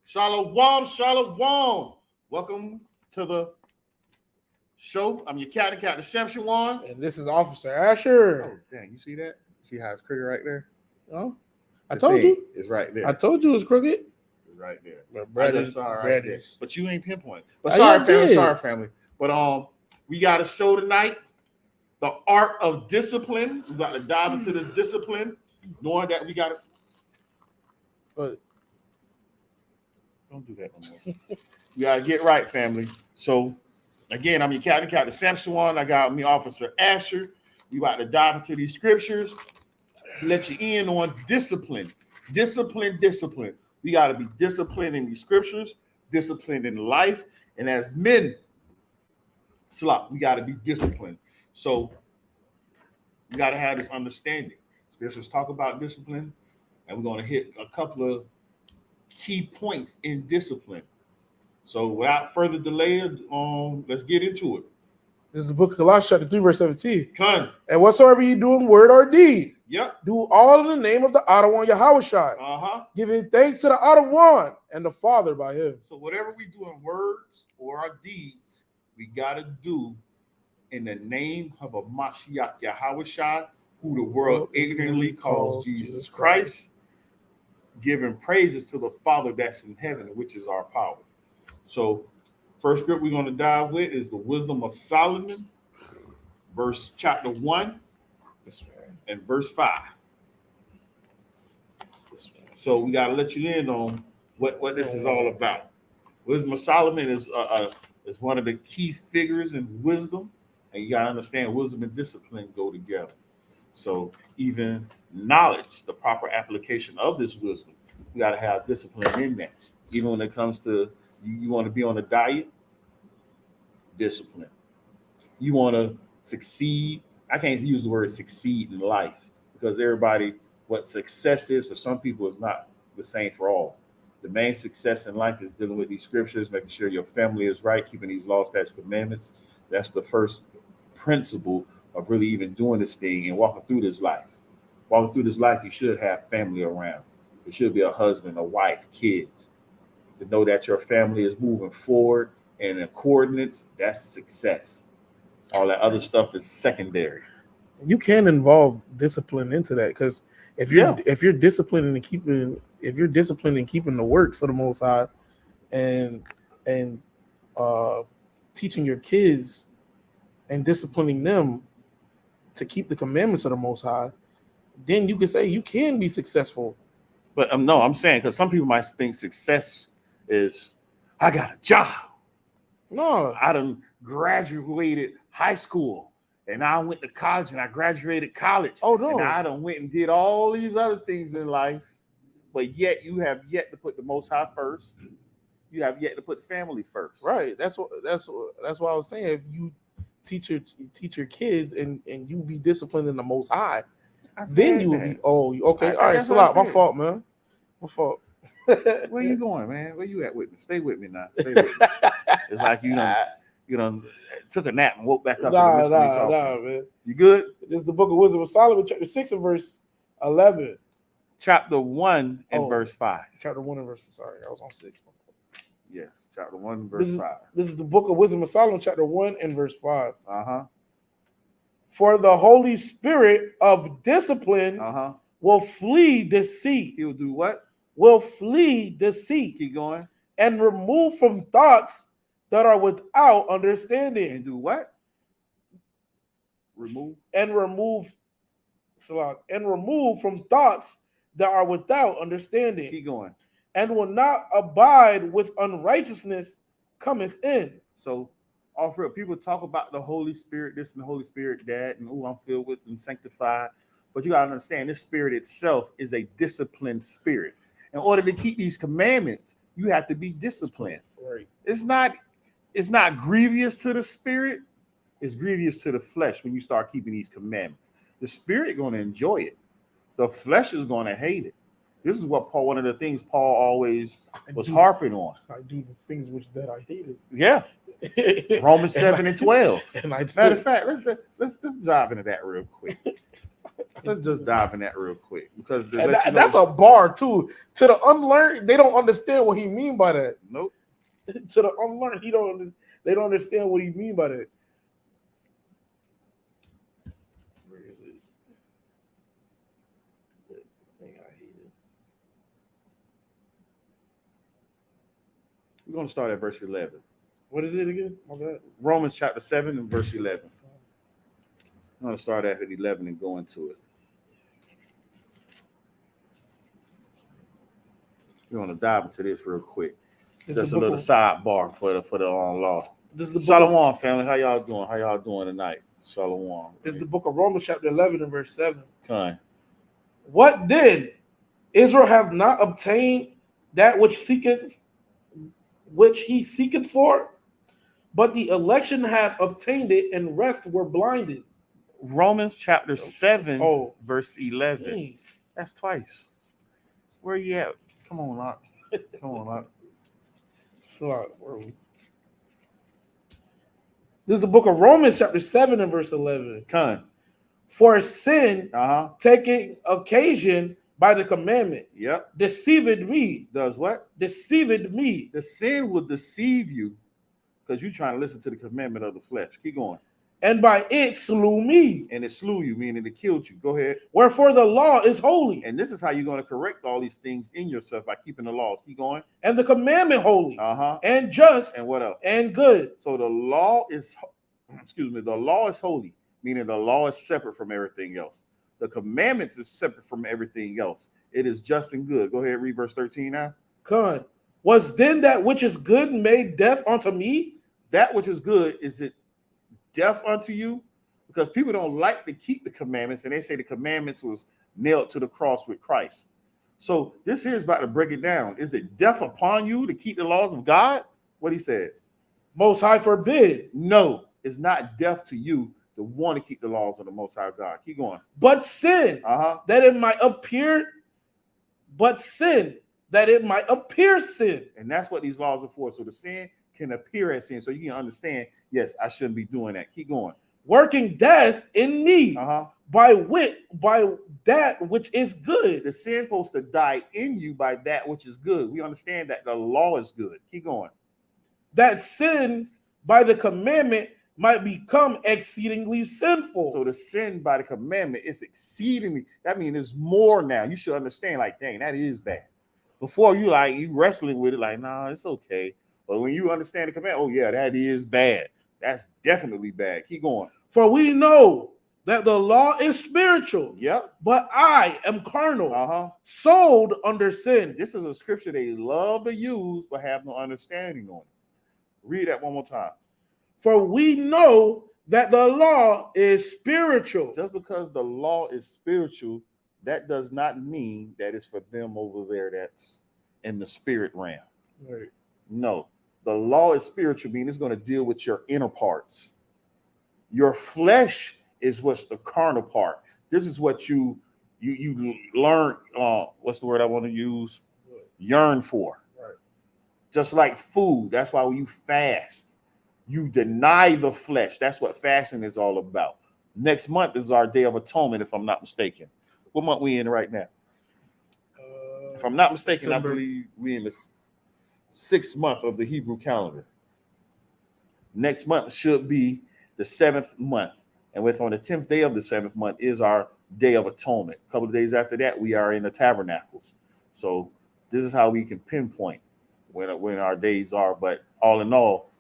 Shalom, shalom. Welcome to the show. I'm your captain, Captain Shamshawan. And this is Officer Asher. Oh, dang, you see that? See how it's crooked right there? Oh, I told you. It's right there. I told you it was crooked. It's right there. But Brad I is just saw it right Brad there. is. But you ain't pinpoint. But I sorry, family. did. Sorry, family. But we got a show tonight. The art of discipline. We got to dive into this discipline, knowing that we got to. But Don't do that no more. We gotta get right, family. So, again, I'm your captain, Captain Shamshawan. I got me, Officer Asher. We about to dive into these scriptures, let you in on discipline. Discipline. We got to be disciplined in these scriptures, disciplined in life, and as men, we got to be disciplined. So, we got to have this understanding. Scriptures talk about discipline, and we're going to hit a couple of key points in discipline. So without further delay, let's get into it. this is the book of Colossians, chapter 3, verse 17. Con. And whatsoever you do in word or deed, Yep. do all in the name of the Ottawa Yahushua, giving thanks to the Ottawa and the Father by him. So whatever we do in words or our deeds, we got to do in the name of a Mashiach Yahushua, who the world ignorantly calls Jesus Christ, giving praises to the Father that's in heaven, which is our power. So, first script we're going to dive with is the Wisdom of Solomon, chapter 1 and verse 5. So, we got to let you in on what this is all about. Wisdom of Solomon is one of the key figures in wisdom, and you got to understand wisdom and discipline go together. So even knowledge, the proper application of this wisdom, we got to have discipline in that. Even when it comes to you want to be on a diet, discipline. You want to succeed. I can't use the word succeed in life because what success is for some people is not the same for all. The main success in life is dealing with these scriptures, making sure your family is right, keeping these laws, statutes, commandments. That's the first principle of really even doing this thing and walking through this life. Walking through this life, you should have family around. There should be a husband, a wife, kids. To know that your family is moving forward and the coordinates, that's success. All that other stuff is secondary. You can involve discipline into that because if you're disciplined in keeping the works of the Most High and teaching your kids and disciplining them to keep the commandments of the Most High, then you can say you can be successful. But no, I'm saying because some people might think success is I got a job. No, I done graduated high school and I went to college and I graduated college. Oh no, and I done went and did all these other things in life, but yet you have yet to put the Most High first. You have yet to put family first. Right. That's what I was saying. If you teach your kids and you be disciplined in the Most High, then you will be. Oh, okay. All right. Salat, my fault, man. My fault. Where you going, man? Where you at with me? Stay with me now. Stay with me. It's like you know, took a nap and woke back up. Nah, man. You good? This is the book of Wisdom of Solomon, chapter 6 and verse 11. Chapter 1 and verse 5. Chapter 1 and verse. Sorry, I was on 6. Yes, chapter 1 verse 5. This is the book of Wisdom of Solomon, chapter 1 and verse 5. For the Holy Spirit of discipline will flee deceit. He will do what? Will flee deceit. Keep going. And remove from thoughts that are without understanding. And do what? Remove from thoughts that are without understanding. Keep going. And will not abide with unrighteousness cometh in. So, all for real, people talk about the Holy Spirit, this and the Holy Spirit, that, and I'm filled with and sanctified. But you got to understand, this spirit itself is a disciplined spirit. In order to keep these commandments, you have to be disciplined. Right. It's not grievous to the spirit. It's grievous to the flesh when you start keeping these commandments. The spirit going to enjoy it. The flesh is going to hate it. This is what one of the things Paul always was harping on. I do the things that I hated. Yeah. Romans 7 and 12. Matter of fact, let's dive into that real quick. Let's just dive in that real quick. because that's a bar too. To the unlearned, they don't understand what he mean by that. Nope. To the unlearned, they don't understand what he mean by that. Where is it? We're going to start at verse 11. What is it again? My bad. Romans chapter 7 and verse 11. I'm going to start at 11 and go into it. We're going to dive into this real quick. Just a little sidebar for the law. This is the Shalom, family. How y'all doing? How y'all doing tonight? Shalom. It's the book of Romans chapter 11 and verse 7. Okay. What then? Israel have not obtained that which he seeketh for, but the election hath obtained it, and rest were blinded. Romans chapter 7, verse 11. Dang. That's twice. Where you at? Come on, Locke. Come on, Locke. This is the book of Romans chapter 7 and verse 11. Come. For sin, taking occasion by the commandment, deceived me. Does what? Deceived me. The sin will deceive you because you're trying to listen to the commandment of the flesh. Keep going. And by it slew me. And it slew you, meaning it killed you. Go ahead. Wherefore the law is holy. And this is how you're going to correct all these things in yourself, by keeping the laws. Keep going. And the commandment holy. And just. And what else? And good. So the law is, the law is holy, meaning the law is separate from everything else. The commandments is separate from everything else. It is just and good. Go ahead, read verse 13 now. Come. Was then that which is good made death unto me? That which is good, is it death unto you? Because people don't like to keep the commandments, and they say the commandments was nailed to the cross with Christ. So this here is about to break it down. Is it death upon you to keep the laws of God? What he said. Most High forbid. No, it's not death to you to want to keep the laws of the Most High God. Keep going. But sin, that it might appear, sin. And that's what these laws are for. So the sin can appear as sin. So you can understand, yes, I shouldn't be doing that. Keep going. Working death in me by that which is good. The sin supposed to die in you by that which is good. We understand that the law is good. Keep going. That sin by the commandment might become exceedingly sinful. So the sin by the commandment is exceedingly, that means it's more now. You should understand, like, dang, that is bad. Before you wrestling with it, like, nah, it's okay. But when you understand the commandment, oh yeah, that is bad. That's definitely bad. Keep going. For we know that the law is spiritual. Yep. But I am carnal, sold under sin. This is a scripture they love to use, but have no understanding on it. Read that one more time. For we know that the law is spiritual. Just because the law is spiritual, that does not mean that it's for them over there that's in the spirit realm. Right. No, the law is spiritual, meaning it's going to deal with your inner parts. Your flesh is what's the carnal part. This is what you learn. What's the word I want to use? Yearn for. Right. Just like food. That's why when you fast, you deny the flesh. That's what fasting is all about. Next month is our Day of Atonement, if I'm not mistaken. What month we in right now? If I'm not mistaken, September. I believe we in the 6th month of the Hebrew calendar. Next month should be the 7th month. And on the 10th day of the 7th month is our Day of Atonement. A couple of days after that, we are in the tabernacles. So this is how we can pinpoint when our days are. But all in all,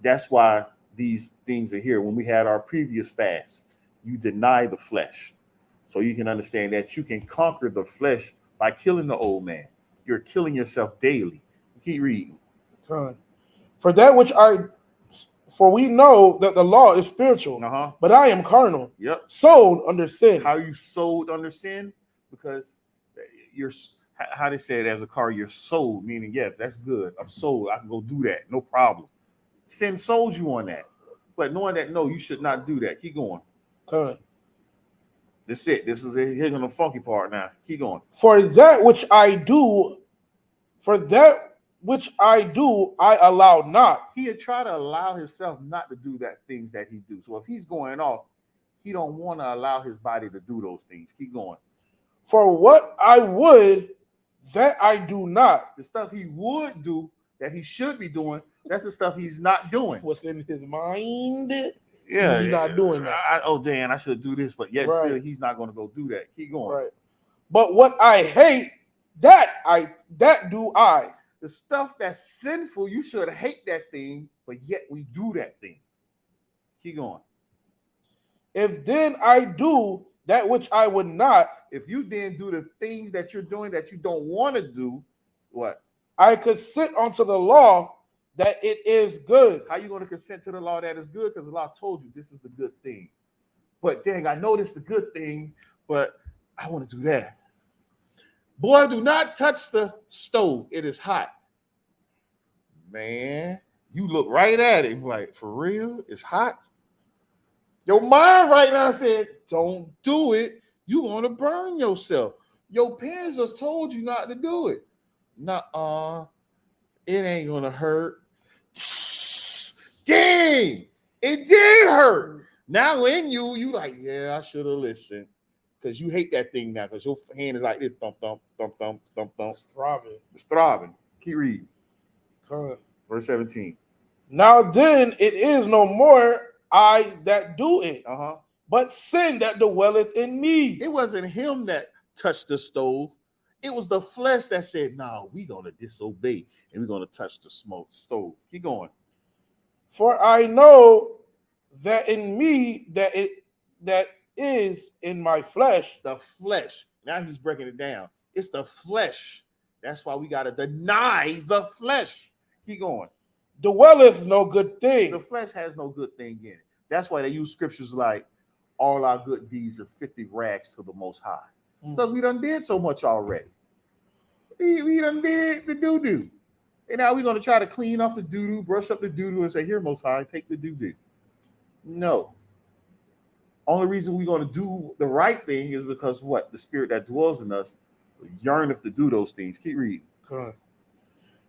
that's why these things are here. When we had our previous fast, you deny the flesh. So you can understand that you can conquer the flesh by killing the old man. You're killing yourself daily. Keep reading. For we know that the law is spiritual, but I am carnal. Yep. Sold under sin. How you sold under sin? Because you're, how they say it as a car, you're sold, meaning, yeah, that's good. I'm sold. I can go do that. No problem. Sin sold you on that. But knowing that, no, you should not do that. Keep going. Good. That's it. This is here's on the funky part now. Keep going. For that which I do, I allow not. He had tried to allow himself not to do that things that he do. So if he's going off, he don't want to allow his body to do those things. Keep going. For what I would, that I do not. The stuff he would do that he should be doing, that's the stuff he's not doing. What's in his mind? Yeah, He's not doing that. Oh, Dan, I should do this, but yet still he's not going to go do that. Keep going. Right. But what I hate, that do I. The stuff that's sinful, you should hate that thing, but yet we do that thing. Keep going. If then I do that which I would not. If you then do the things that you're doing that you don't want to do, what? I consent unto the law that it is good. How you going to consent to the law that is good? Because the law told you this is the good thing. But dang, I know this is the good thing, but I want to do that. Boy, do not touch the stove. It is hot. Man, you look right at it like, for real? It's hot? Your mind right now said, don't do it. You're going to burn yourself. Your parents just told you not to do it. Nuh-uh. It ain't going to hurt. Dang, it did hurt. Now in you like, yeah, I should have listened. Because you hate that thing now, because your hand is like this, thump, thump, thump, thump, thump, thump. It's throbbing. It's throbbing. Keep reading. Good. Verse 17. Now then it is no more I that do it, but sin that dwelleth in me. It wasn't him that touched the stove. It was the flesh that said, no, we're going to disobey and we're going to touch the stove. Keep going. For I know that in me that is in my flesh. The flesh. Now he's breaking it down. It's the flesh. That's why we got to deny the flesh. Keep going. Dwelleth no good thing. The flesh has no good thing in it. That's why they use scriptures like all our good deeds are 50 rags to the Most High. Because we done did so much already. We done did the doo-doo. And now we're going to try to clean off the doo-doo, brush up the doo-doo, and say, here, Most High, take the doo-doo. No. Only reason we're going to do the right thing is because what? The spirit that dwells in us yearneth to do those things. Keep reading. Good.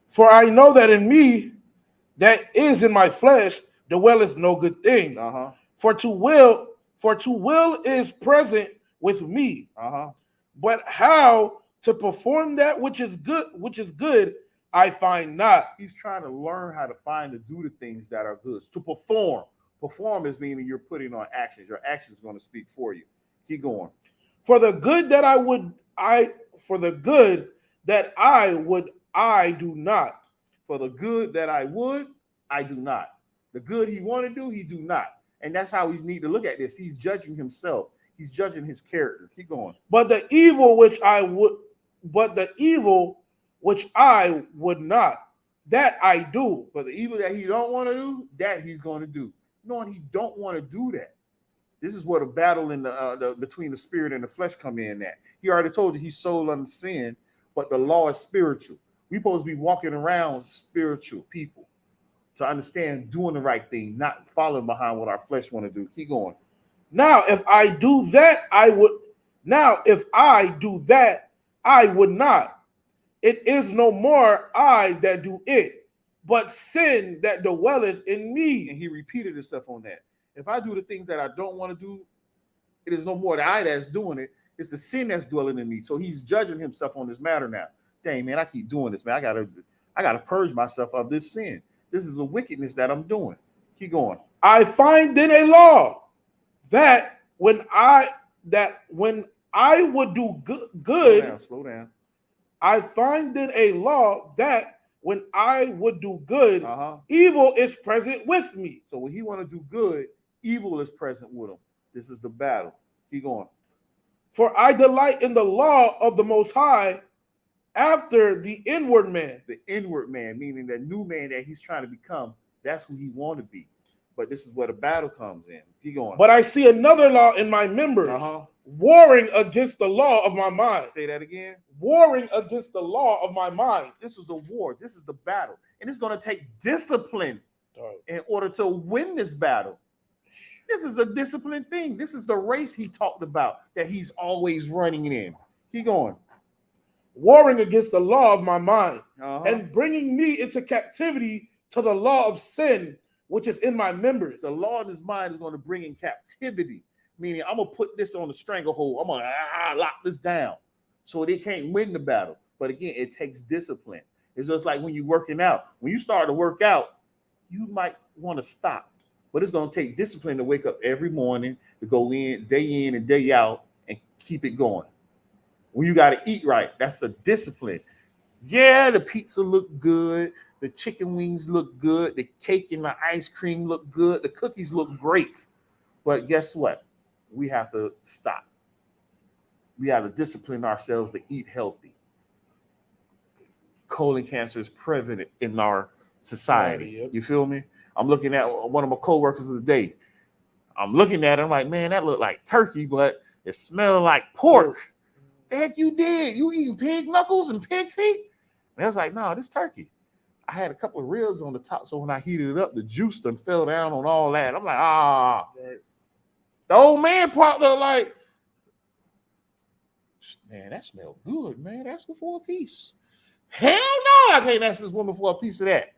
For I know that in me that is in my flesh dwelleth no good thing. For to will is present with me. But how to perform that which is good, I find not. He's trying to learn how to find to do the things that are good. To perform. Perform is meaning you're putting on actions. Your actions is going to speak for you. Keep going. For the good that I do not. For the good that I would, I do not. The good he want to do, he do not. And that's how we need to look at this. He's judging himself. He's judging his character. Keep going. But the evil which I would not, that I do. But the evil that he don't want to do, that he's going to do. Knowing he don't want to do that. This is where the battle in the between the spirit and the flesh come in at. He already told you he's sold under sin, but the law is spiritual. We're supposed to be walking around spiritual people to understand doing the right thing, not following behind what our flesh want to do. Keep going. Now, if I do that, I would not. It is no more I that do it, but sin that dwelleth in me. And he repeated himself on that. If I do the things that I don't want to do, it is no more the I that's doing it. It's the sin that's dwelling in me. So he's judging himself on this matter now. Dang, man, I keep doing this, man. I gotta purge myself of this sin. This is the wickedness that I'm doing. Keep going. I find then a law that when I would do good. Slow down. I find then a law that when I would do good, evil is present with me. So when he want to do good, evil is present with him. This is the battle. Keep going. For I delight in the law of the Most High after the inward man. The inward man, meaning that new man that he's trying to become, that's who he want to be. But this is where the battle comes in. Keep going. But I see another law in my members, warring against the law of my mind. Say that again. Warring against the law of my mind. This is a war. This is the battle. And it's going to take discipline in order to win this battle. This is a disciplined thing. This is the race he talked about that he's always running in. Keep going. Warring against the law of my mind and bringing me into captivity to the law of sin, which is in my members. The law in his mind is going to bring in captivity, meaning I'm going to put this on the stranglehold. I'm going to lock this down. So they can't win the battle. But again, it takes discipline. It's just like when you're working out. When you start to work out, you might want to stop. But it's going to take discipline to wake up every morning, to go in and day out, and keep it going. When you got to eat right, that's the discipline. Yeah, the pizza look good. The chicken wings look good. The cake and the ice cream look good. The cookies look great. But guess what? We have to stop. We have to discipline ourselves to eat healthy. Colon cancer is prevalent in our society. Yep. You feel me? I'm looking at one of my coworkers of the day. I'm looking at it. I'm like, man, that looked like turkey, but it smelled like pork. The heck you did? You eating pig knuckles and pig feet? And I was like, no, this turkey. I had a couple of ribs on the top, so when I heated it up, the juice done fell down on all that. I'm like, ah. The old man popped up like, man, that smelled good, man. Ask her for a piece. Hell no, I can't ask this woman for a piece of that.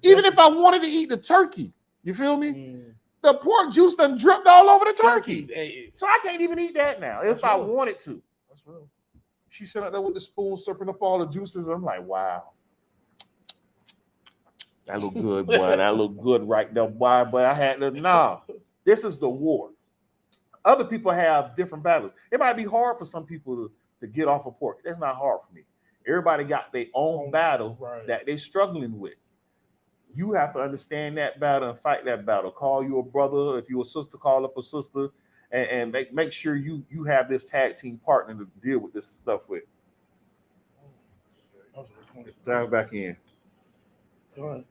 Even if I wanted to eat the turkey, you feel me? The pork juice done dripped all over the turkey. So I can't even eat that now if I wanted to. That's real. She sat out there with the spoon, slurping up all the juices. I'm like, wow. That look good, boy. That look good right there, boy. But I had to, nah. This is the war. Other people have different battles. It might be hard for some people to get off of pork. That's not hard for me. Everybody got their own battle that they're struggling with. You have to understand that battle and fight that battle. Call you a brother. If you're a sister, call up a sister. And make sure you have this tag team partner to deal with this stuff with. Dive back in. Go on.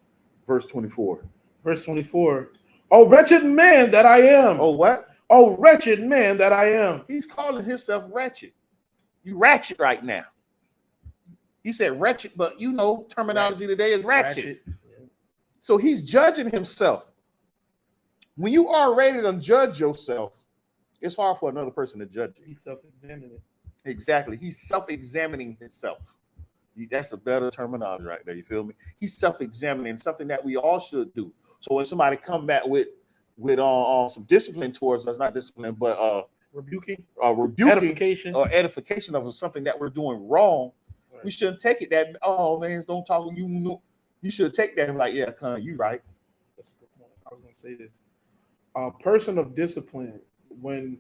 Verse 24. Verse 24. Oh, wretched man that I am. Oh, what? Oh, wretched man that I am. He's calling himself wretched. You ratchet right now. He said wretched, but you know, terminology today is ratchet. So he's judging himself. When you are ready to judge yourself, it's hard for another person to judge you. He's self-examining. Exactly. He's self-examining himself. That's a better terminology right there. You feel me? He's self-examining, something that we all should do. So when somebody come back with some discipline towards us, not discipline, but rebuking, edification of something that we're doing wrong, we shouldn't take it that, oh man, don't talk. You should take that and like, yeah, you right. That's a good point. I was gonna say this. A person of discipline, when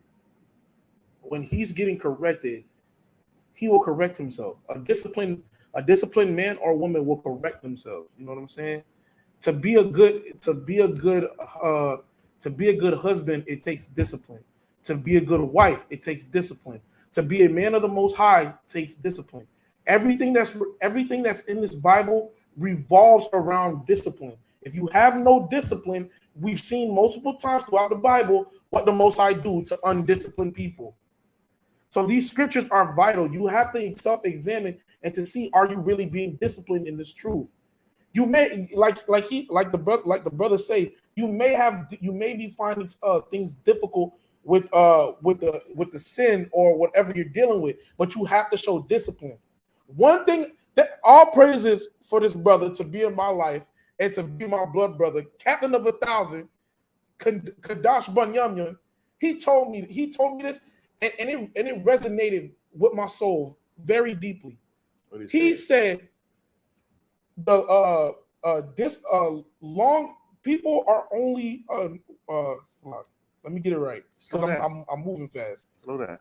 he's getting corrected, he will correct himself. A disciplined man or woman will correct themselves. You know what I'm saying? To be a good husband, it takes discipline. To be a good wife, it takes discipline. To be a man of the Most High takes discipline. Everything that's in this Bible revolves around discipline. If you have no discipline, we've seen multiple times throughout the Bible what the Most High do to undisciplined people. So these scriptures are vital. You have to self-examine and to see, are you really being disciplined in this truth? You may like the brother say, you may be finding things difficult with the sin or whatever you're dealing with, but you have to show discipline. One thing that all praises for this brother to be in my life and to be my blood brother, captain of 1,000, Kadash Banyamyan. He told me this, and it resonated with my soul very deeply. He said long people are only let me get it right because I'm moving fast. Slow down.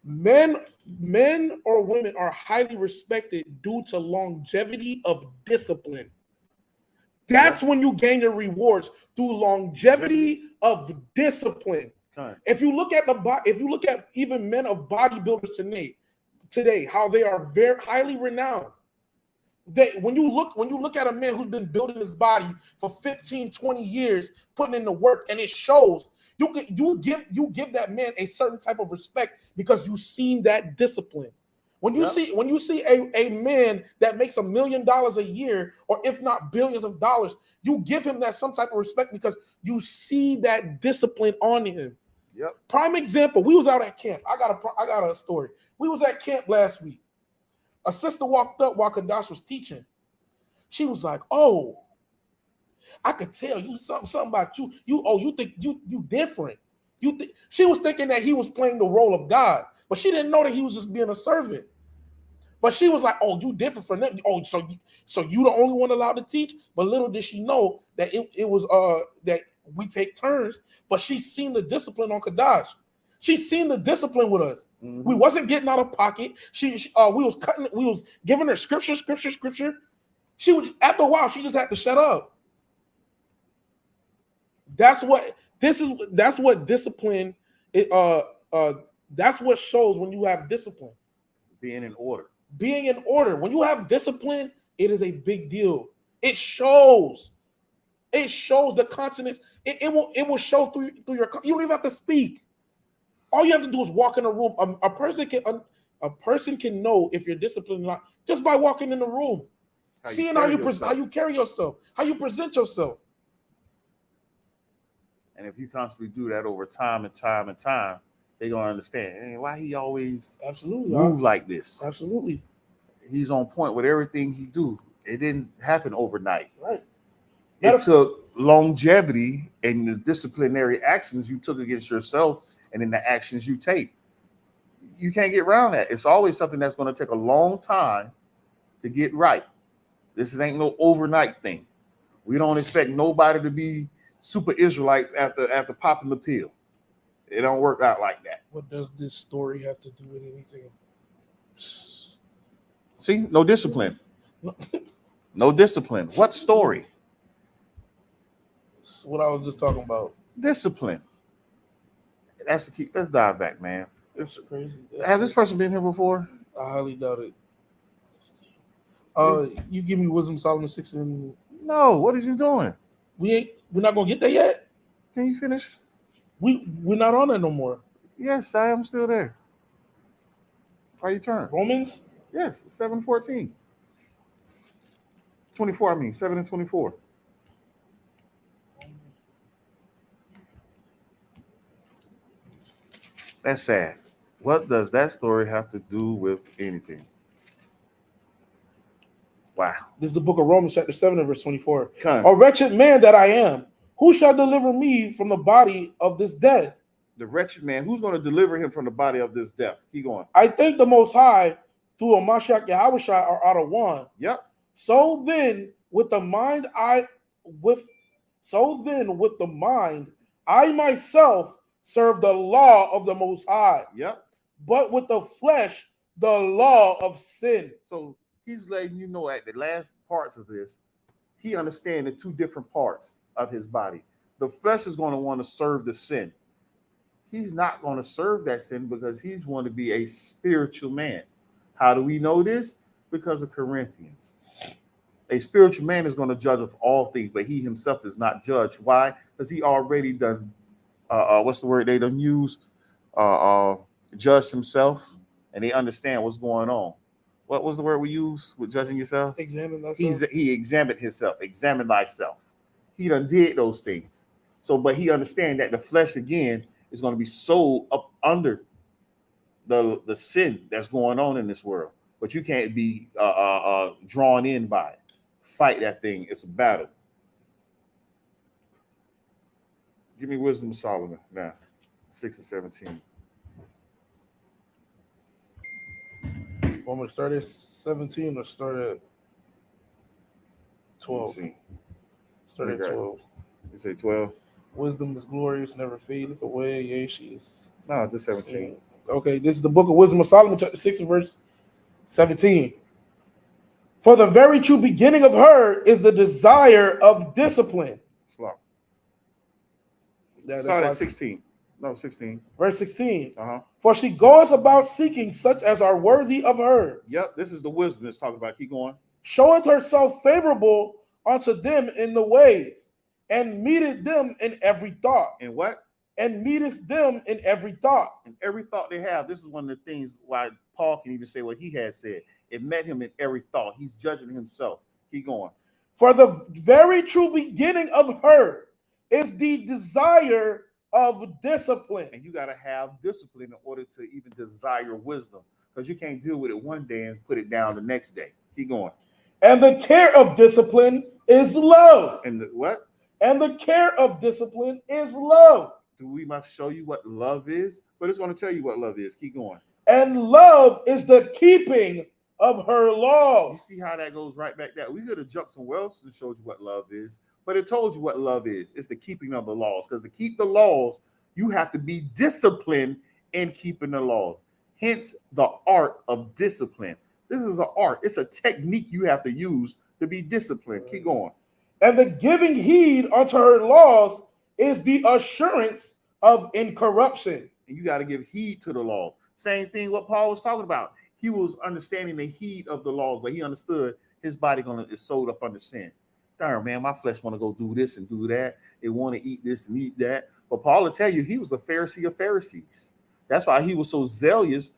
Men or women are highly respected due to longevity of discipline. That's when you gain your rewards, through longevity of discipline. If you look at even men of bodybuilders today, how they are very highly renowned. When you look at a man who's been building his body for 15, 20 years, putting in the work, and it shows, you give that man a certain type of respect because you've seen that discipline. When you see a man that makes $1 million a year, or if not billions of dollars, you give him that some type of respect because you see that discipline on him. Yep. Prime example, we was out at camp. I got a story. We was at camp last week. A sister walked up while Kadash was teaching. She was like, "Oh, I could tell you something about you. You think you different. She was thinking that he was playing the role of God, but she didn't know that he was just being a servant. But she was like, "Oh, you different from them. Oh, so you the only one allowed to teach." But little did she know that it was that we take turns. But she's seen the discipline on Kadash. She's seen the discipline with us. Mm-hmm. We wasn't getting out of pocket. We was giving her scripture. She was, after a while, she just had to shut up. That's what discipline. That's what shows when you have discipline. Being in order. When you have discipline, it is a big deal. It shows the consonants. It will show through your. You don't even have to speak. All you have to do is walk in a room. A person can know if you're disciplined or not just by walking in the room, seeing how you carry yourself, how you present yourself. And if you constantly do that over time and time and time, they're gonna understand, hey, why he always move like this. Absolutely. He's on point with everything he do. It didn't happen overnight. Right. It took longevity and the disciplinary actions you took against yourself and in the actions you take. You can't get around that. It's always something that's going to take a long time to get right. This ain't no overnight thing. We don't expect nobody to be super Israelites after popping the pill. It don't work out like that. What does this story have to do with anything? See, no discipline. No discipline. What story? That's what I was just talking about. Discipline. That's the key. Let's dive back, man. It's crazy. Has this person been here before? I highly doubt it. You give me Wisdom Solomon 6 and no. What is you doing? We're not gonna get there yet. Can you finish? We're not on that no more. Yes, I am still there. Why you turn? Romans? Yes, 7:14. 24, I mean 7 and 24. That's sad. What does that story have to do with anything? Wow. This is the book of Romans, chapter 7 and verse 24. Come. A wretched man that I am, who shall deliver me from the body of this death? The wretched man, who's going to deliver him from the body of this death? Keep going. I thank the Most High through a Mashiach Yahushua are out of one. Yep. So then, with the mind, I myself serve the law of the Most High. Yep. But with the flesh, the law of sin. So he's letting you know at the last parts of this, he understands the two different parts of his body. The flesh is going to want to serve the sin. He's not going to serve that sin because he's going to be a spiritual man. How do we know this? Because of Corinthians. A spiritual man is going to judge of all things, but he himself is not judged. Why? Because he already done, what's the word they done use? Judged himself, and they understand what's going on. What was the word we use with judging yourself? Examine thyself. He examined himself. Examine thyself. He done did those things. So, but he understand that the flesh again is going to be so up under the sin that's going on in this world. But you can't be drawn in by it. Fight that thing. It's a battle. Give me Wisdom of Solomon now, 6 and 17. Want me to start at 17 or start at 12? Start at 12. You say 12? Wisdom is glorious, never fadeth away. Yea, she is. No, just 17. Okay, this is the book of Wisdom of Solomon, chapter 6 and verse 17. For the very true beginning of her is the desire of discipline. Start at 16. No, 16. Verse 16. Uh-huh. For she goeth about seeking such as are worthy of her. Yep, this is the wisdom it's talking about. Keep going. Showeth herself favorable unto them in the ways, and meeteth them in every thought. And what? And meeteth them in every thought. In every thought they have. This is one of the things why Paul can even say what he has said. It met him in every thought. He's judging himself. Keep going. For the very true beginning of her is the desire of discipline. And you got to have discipline in order to even desire wisdom, because you can't deal with it one day and put it down the next day. Keep going. And the care of discipline is love. And the what? And the care of discipline is love. we must show you what love is, but it's going to tell you what love is. Keep going. And love is the keeping of her You laws. see how that goes right back there? We could have jumped somewhere else and showed you what love is, but it told you what love is. It's the keeping of the laws. Because to keep the laws, you have to be disciplined in keeping the laws. Hence the art of discipline. This is an art. It's a technique you have to use to be disciplined. Keep going. And the giving heed unto her laws is the assurance of incorruption. And you got to give heed to the law. Same thing what Paul was talking about. He was understanding the heed of the laws, but he understood his body is sold up under sin. Darn, man, my flesh want to go do this and do that. It want to eat this and eat that. But Paul will tell you he was a Pharisee of Pharisees. That's why he was so zealous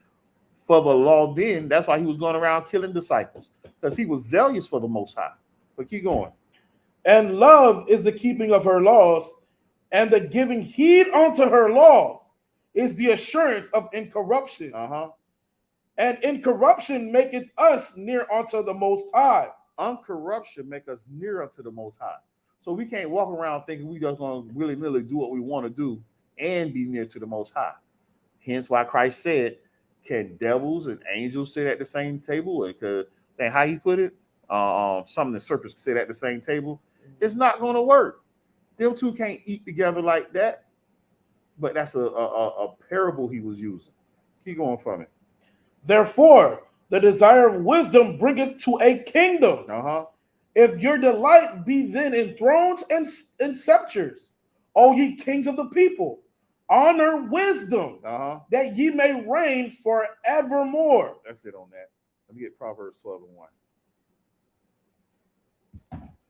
for the law then. That's why he was going around killing disciples, because he was zealous for the Most High. But keep going. And love is the keeping of her laws, and the giving heed unto her laws is the assurance of incorruption. And incorruption maketh us near unto the Most High. Uncorruption make us near unto the Most High. So we can't walk around thinking we just going to willy-nilly do what we want to do and be near to the Most High. Hence why Christ said, can devils and angels sit at the same table? And how he put it, some of the serpents sit at the same table. It's not going to work. Them two can't eat together like that. But that's a parable he was using. Keep going from it. Therefore, the desire of wisdom bringeth to a kingdom. If your delight be then in thrones and scepters, O ye kings of the people, honor wisdom, that ye may reign forevermore. That's it on that. Let me get Proverbs 12:1.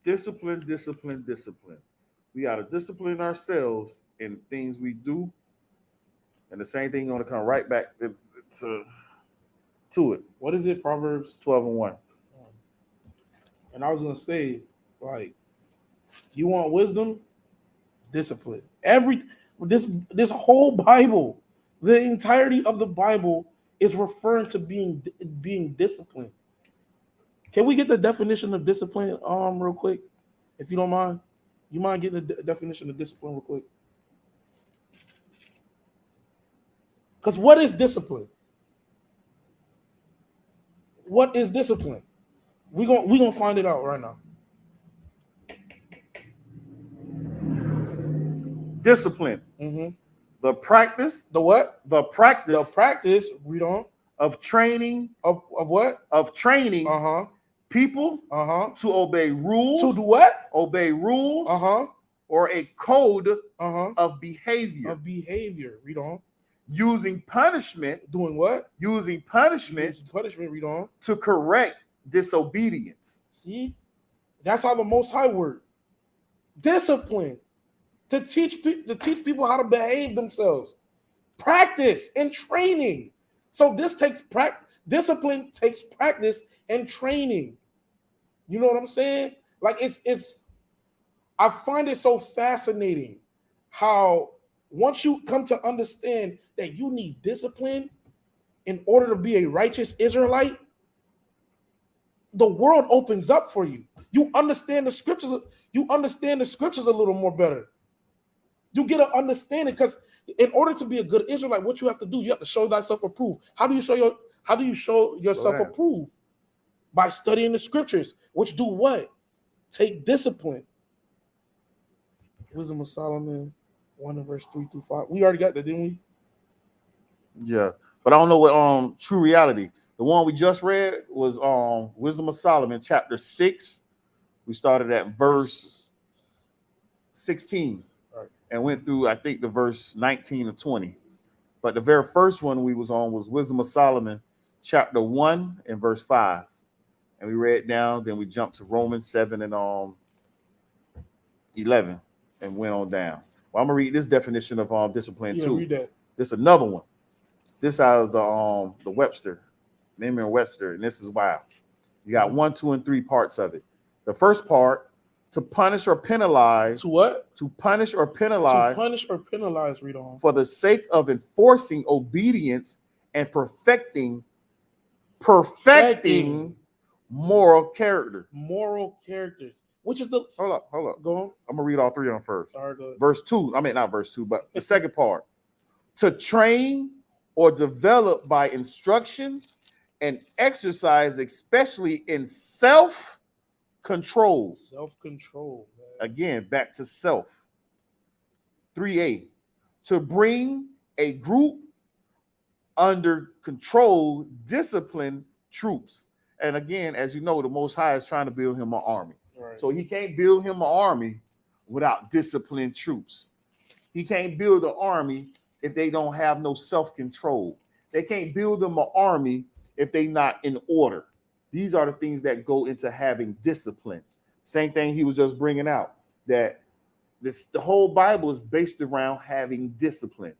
Discipline, discipline, discipline. We got to discipline ourselves in things we do. And the same thing going to come right back to it. What is it? Proverbs 12:1. And I was going to say, like, you want wisdom? Discipline. This whole Bible, the entirety of the Bible is referring to being disciplined. Can we get the definition of discipline real quick, if you don't mind? You mind getting the definition of discipline real quick? Because what is discipline? What is discipline? We gonna find it out right now. Discipline. The practice. The what? The practice. The practice. Read on. Of training. Of what? Of training. People. To obey rules. To do what? Obey rules. Or a code. Of behavior. Of behavior. Read on. Using punishment. Doing what? Using punishment. Punishment. Read on. To correct disobedience. See, that's how the Most High works. Discipline. To teach people how to behave themselves. Practice and training. So this takes discipline takes practice and training. You know what I'm saying? Like it's I find it so fascinating how once you come to understand that you need discipline in order to be a righteous Israelite, the world opens up for you. You understand the scriptures. You understand the scriptures a little more better. You get an understanding, because in order to be a good Israelite, what you have to do, you have to show thyself approved. How do you show yourself approved? By studying the scriptures, which do what? Take discipline. Wisdom of Solomon 1:3-5. We already got that, didn't we? Yeah, but I don't know what true reality. The one we just read was Wisdom of Solomon, chapter 6. We started at verse 16. And went through, I think, the verse 19 or 20. But the very first one we was on was Wisdom of Solomon, chapter 1 and verse 5. And we read down, then we jumped to Romans 7 and 11 and went on down. Well, I'm going to read this definition of discipline too. Read that. This is another one. This is the Webster, Merriam-Webster, and this is why. You got 1, 2, and 3 parts of it. The first part, to punish or penalize. To what? To punish or penalize. To punish or penalize, read on. For the sake of enforcing obedience and perfecting moral character. Moral characters. which is the Hold up. go on. I'm gonna read all three of them first. All right, go ahead. Verse 2. I mean, not verse 2, but the second part. To train or develop by instruction and exercise, especially in self-control. Self-control, man. Again, back to self. 3a. To bring a group under control, discipline troops. And again, as you know, the Most High is trying to build him an army. Right. So he can't build him an army without disciplined troops. He can't build an army if they don't have no self-control. They can't build them an army if they're not in order. These are the things that go into having discipline. Same thing he was just bringing out, that the whole Bible is based around having discipline.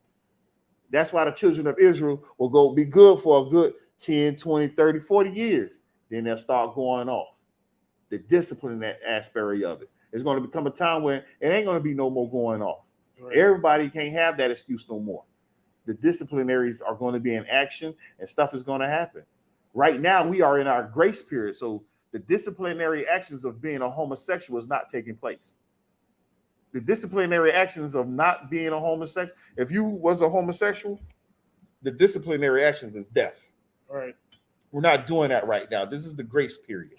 That's why the children of Israel will go be good for a good 10, 20, 30, 40 years. Then they'll start going off. The discipline, that aspect of it. It's going to become a time where it ain't going to be no more going off. Right. Everybody can't have that excuse no more. The disciplinaries are going to be in action and stuff is going to happen. Right now, we are in our grace period. So the disciplinary actions of being a homosexual is not taking place. The disciplinary actions of not being a homosexual, if you was a homosexual, the disciplinary actions is death. All right. We're not doing that right now. This is the grace period.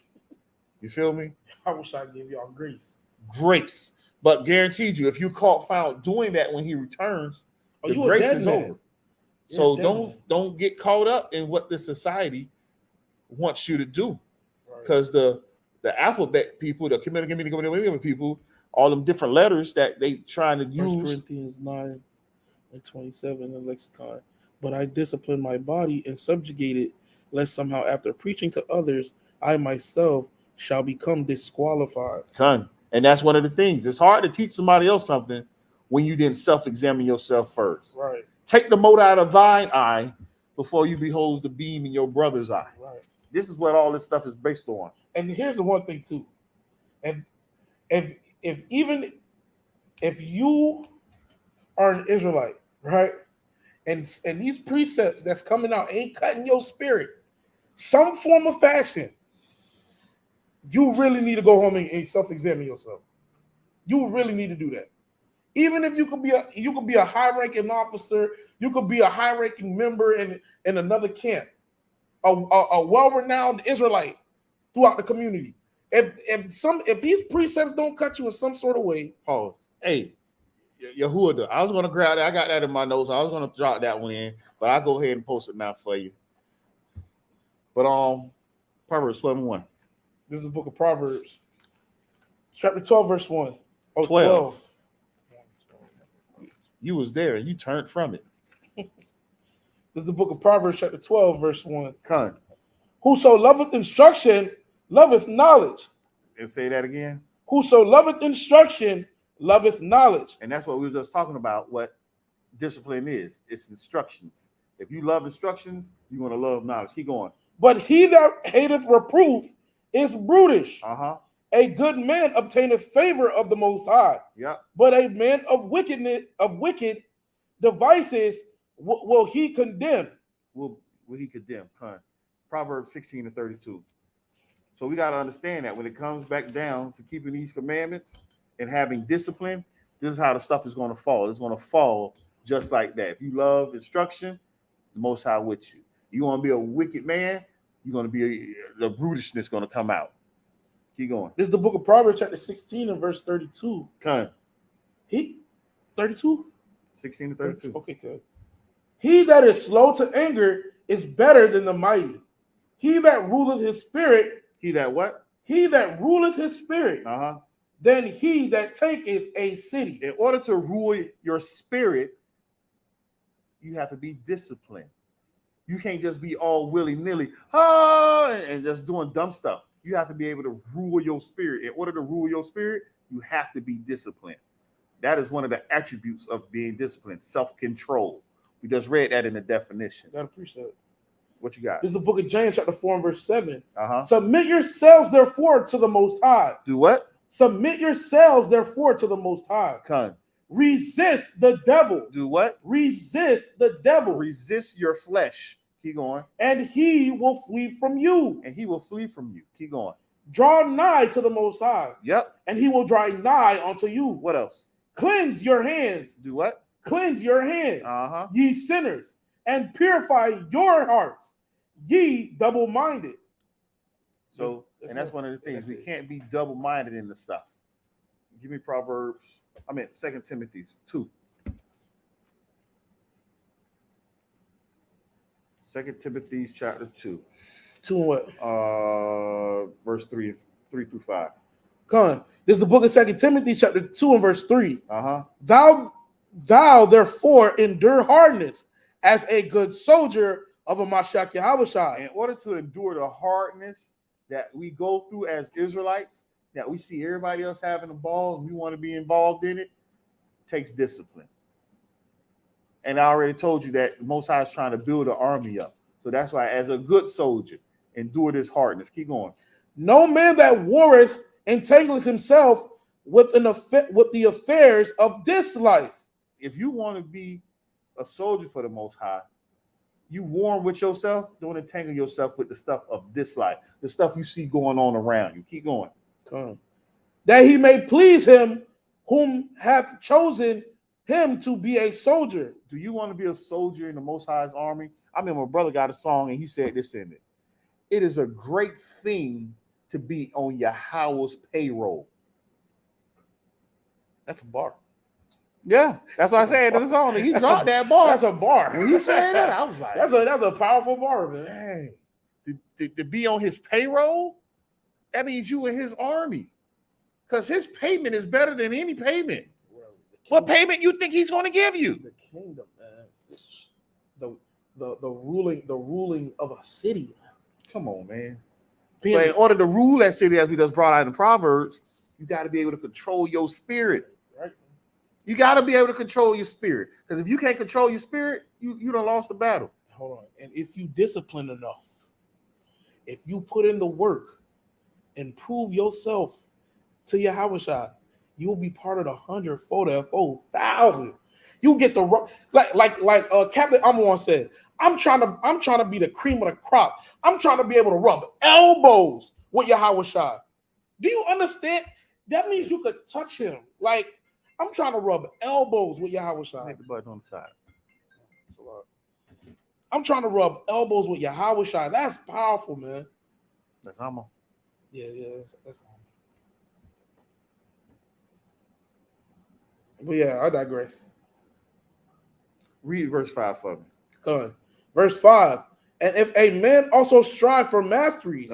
You feel me? I wish I gave y'all grace. Grace. But guaranteed you, if you found doing that when he returns, the grace is over. So don't get caught up in what the society wants you to do. Because the alphabet people, the community people, all them different letters that they trying to use. 1 Corinthians 9:27 in the lexicon. But I discipline my body and subjugate it, lest somehow after preaching to others, I myself shall become disqualified. And that's one of the things. It's hard to teach somebody else something when you didn't self-examine yourself first. Right. Take the mote out of thine eye before you behold the beam in your brother's eye. Right. This is what all this stuff is based on. And here's the one thing too. And if you are an Israelite, right? And these precepts that's coming out ain't cutting your spirit, some form of fashion, you really need to go home and self-examine yourself. You really need to do that. Even if you could be a high-ranking officer, you could be a high-ranking member in another camp, a well-renowned Israelite throughout the community. If these precepts don't cut you in some sort of way, hey, Yehuda, I was gonna grab that. I got that in my notes. I was gonna drop that one in, but I'll go ahead and post it now for you. But Proverbs 12:1. This is the book of Proverbs, chapter 12, verse 1. 12. You was there and you turned from it. This is the book of Proverbs, chapter 12, verse 1. Whoso loveth instruction, loveth knowledge. And say that again. Whoso loveth instruction, loveth knowledge. And that's what we were just talking about, what discipline is. It's instructions. If you love instructions, you're going to love knowledge. Keep going. But he that hateth reproof is brutish. A good man obtaineth favor of the Most High. Yeah. But a man of wicked devices will he condemn. Will he condemn? Proverbs 16:32. So we got to understand that when it comes back down to keeping these commandments and having discipline, this is how the stuff is going to fall. It's going to fall just like that. If you love instruction, the Most High with you. You want to be a wicked man, you're going to be the brutishness going to come out. Keep going. This is the book of Proverbs, chapter 16 and verse 32. 32? 16 to 32. Okay, good. He that is slow to anger is better than the mighty. He that ruleth his spirit. He that what? He that ruleth his spirit. Than he that taketh a city. In order to rule your spirit, you have to be disciplined. You can't just be all willy-nilly, and just doing dumb stuff. You have to be able to rule your spirit. In order to rule your spirit, you have to be disciplined. That is one of the attributes of being disciplined, self-control. We just read that in the definition. Got a precept. What you got? This is the book of James, chapter 4 and verse 7. Submit yourselves, therefore, to the Most High. Do what? Submit yourselves, therefore, to the Most High. Resist the devil. Do what? Resist the devil. Resist your flesh. Keep going. And he will flee from you. And he will flee from you. Keep going. Draw nigh to the Most High, Yep. and he will draw nigh unto you. What else? Cleanse your hands. Do what? Cleanse your hands, Uh-huh. ye sinners, and purify your hearts, ye double-minded. So, and that's one of the things. We can't be double-minded in the stuff. Give me Proverbs. 2 Timothy 2. 2 Timothy chapter 2. 2 and what? Verse 3 through 5. Come on. This is the book of 2 Timothy chapter 2 and verse 3. Uh-huh. Thou therefore endure hardness as a good soldier of a Mashiach Yahushua. In order to endure the hardness that we go through as Israelites, that we see everybody else having a ball and we want to be involved in it, takes discipline. And I already told you that the Most High is trying to build an army up. So that's why, as a good soldier, endure this hardness. Keep going. No man that warreth entangles himself with the affairs of this life. If you want to be a soldier for the Most High, you warm with yourself. Don't entangle yourself with the stuff of this life, the stuff you see going on around you. Keep going. Come. That he may please him whom hath chosen him to be a soldier. Do you want to be a soldier in the Most High's army? I mean, my brother got a song and he said this in it. It is a great thing to be on Yahweh's payroll. That's a bar. Yeah, that's what I said in the song. He dropped that bar. That's a bar. When he said that, I was like, that's a powerful bar, man. Dang. To be on his payroll, that means you in his army. Because his payment is better than any payment. What payment you think he's going to give you? The kingdom, man. The ruling of a city. Come on, man. But in order to rule that city, as we just brought out in Proverbs, you got to be able to control your spirit. Right. You got to be able to control your spirit. Because if you can't control your spirit, you done lost the battle. Hold on. And if you discipline enough, if you put in the work and prove yourself to Yahushua, you will be part of the 100-fold, 1,000. You get the like Captain Amon said. I'm trying to be the cream of the crop. I'm trying to be able to rub elbows with Yahushua. Do you understand? That means you could touch him. Like, I'm trying to rub elbows with Yahushua. Hit the button on the side. I'm trying to rub elbows with Yahushua. That's powerful, man. That's Amon. Yeah, that's but yeah, I digress. Read verse 5 for me. Come on. Verse 5. And if a man also strive for masteries,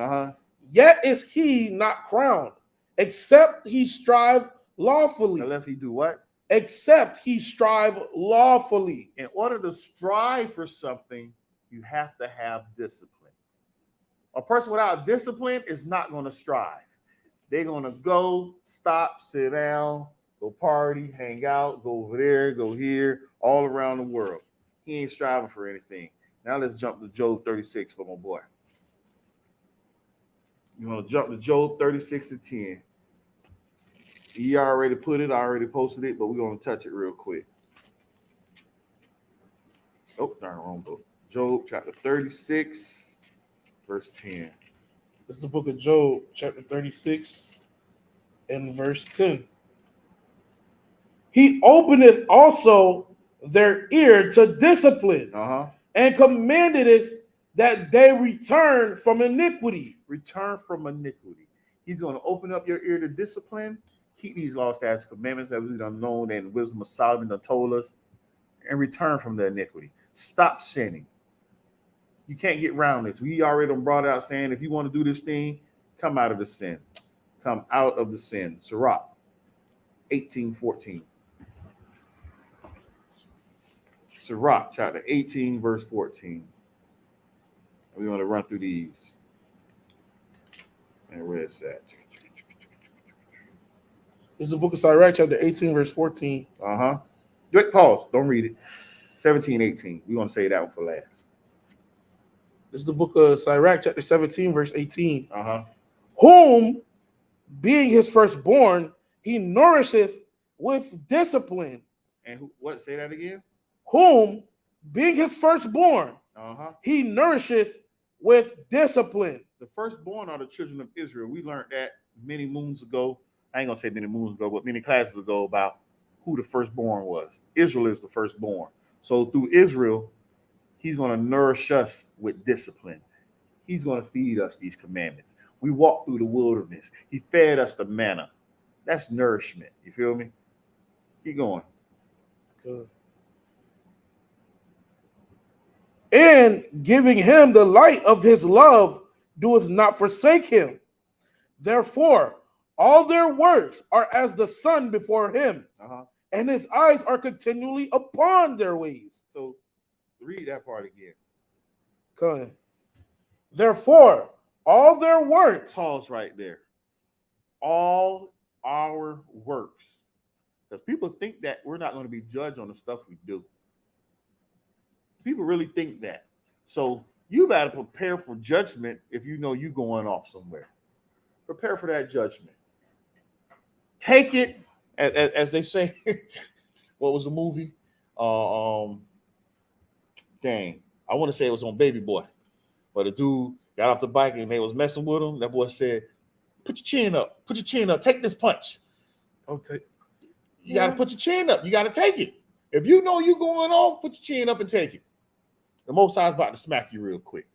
yet is he not crowned, except he strive lawfully. Unless he do what? Except he strive lawfully. In order to strive for something, you have to have discipline. A person without discipline is not going to strive. They're going to go, stop, sit down, go party, hang out, go over there, go here, all around the world. He ain't striving for anything. Now let's jump to Job 36 for my boy. You want to jump to Job 36 to 10. He already put it, I already posted it, but we're going to touch it real quick. Oh, darn, wrong book. Job chapter 36, verse 10. This is the book of Job, chapter 36, and verse 10. He openeth also their ear to discipline, and commanded it that they return from iniquity. Return from iniquity. He's going to open up your ear to discipline. Keep these laws, statutes, commandments that we've done known and wisdom of Solomon done told us, and return from the iniquity. Stop sinning. You can't get around this. We already done brought out saying, if you want to do this thing, come out of the sin. Come out of the sin. Sirach 18:14. Sirach chapter 18, verse 14. We want to run through these. And where it's at. This is the book of Sirach, chapter 18, verse 14. Wait, pause. Don't read it. 17, 18. We want to say that one for last. This is the book of Sirach, chapter 17, verse 18. Whom, being his firstborn, he nourisheth with discipline. And what? Say that again. Whom, being his firstborn, Uh-huh. he nourisheth with discipline. The firstborn are the children of Israel. We learned that many moons ago. I ain't gonna say many moons ago, but many classes ago about who the firstborn was. Israel is the firstborn. So through Israel, he's gonna nourish us with discipline. He's gonna feed us these commandments. We walked through the wilderness. He fed us the manna. That's nourishment. You feel me? Keep going. Good. And giving him the light of his love doeth not forsake him. Therefore, all their works are as the sun before him, and his eyes are continually upon their ways. So read that part again. Good. Therefore, all their works. Pause right there. All our works. Because people think that we're not going to be judged on the stuff we do. People really think that. So you got to prepare for judgment if you know you're going off somewhere. Prepare for that judgment. Take it, as they say. What was the movie? Dang. I want to say it was on Baby Boy. But the dude got off the bike and they was messing with him. That boy said, put your chin up. Put your chin up. Take this punch. You got to put your chin up. You got to take it. If you know you're going off, put your chin up and take it. The Most High is about to smack you real quick.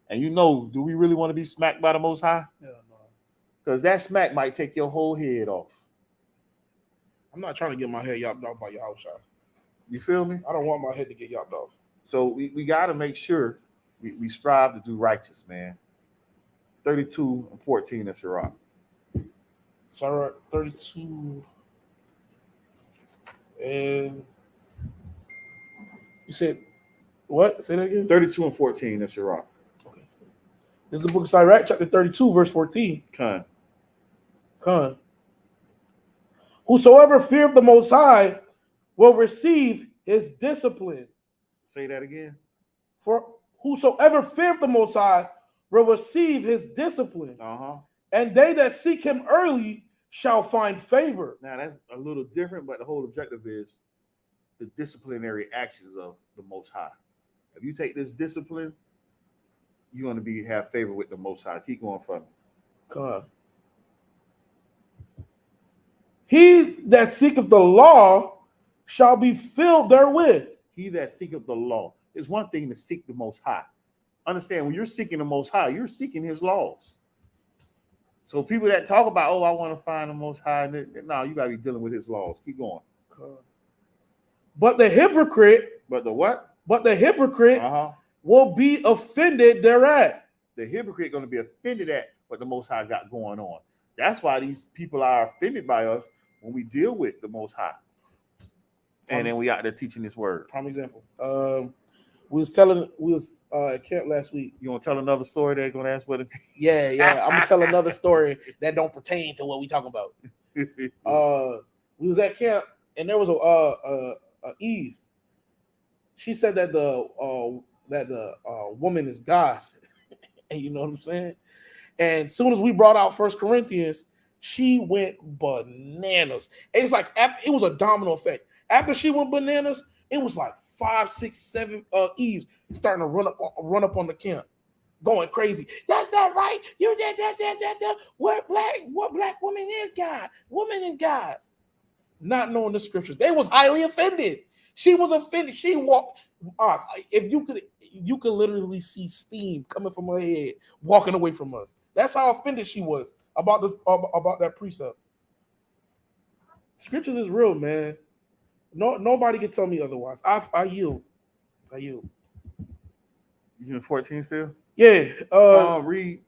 And you know, do we really want to be smacked by the Most High? Yeah, no. Because that smack might take your whole head off. I'm not trying to get my head yopped off by your house shot. You feel me? I don't want my head to get yopped off. So we got to make sure we strive to do righteous, man. 32:14 in Sirach. Sirach 32. And you said what? Say that again. 32:14 in Sirach. Okay. This is the book of Sirach, chapter 32, verse 14. Con. Whosoever feareth the Most High will receive his discipline. Say that again. For whosoever feareth the Most High will receive his discipline. And they that seek him early shall find favor. Now that's a little different, but the whole objective is the disciplinary actions of the Most High. If you take this discipline, you're going to have favor with the Most High. Keep going for me. God. He that seeketh the law shall be filled therewith. He that seeketh the law. It's one thing to seek the Most High. Understand, when you're seeking the Most High, you're seeking his laws. So people that talk about, I want to find the Most High, no, you got to be dealing with his laws. Keep going. But the hypocrite. But the what? But the hypocrite will be offended thereat. The hypocrite going to be offended at what the Most High got going on. That's why these people are offended by us when we deal with the Most High. And then we out there teaching this word. Prime example. We was at camp last week. You want to tell another story? They're going to ask what it is? Yeah. I'm going to tell another story that don't pertain to what we talking about. We was at camp and there was a Eve. She said that the woman is God. And you know what I'm saying? And as soon as we brought out 1 Corinthians, she went bananas. It's like it was a domino effect. After she went bananas, it was like 5, 6, 7 Eves starting to run up on the camp, going crazy. That's not right. You did that. What black woman is God? Woman is God. Not knowing the scriptures. They was highly offended. She was offended. She walked. If you could literally see steam coming from her head, walking away from us. That's how offended she was about that precept. Scriptures is real, man. Nobody can tell me otherwise. I yield. You in 14 still? Yeah. Read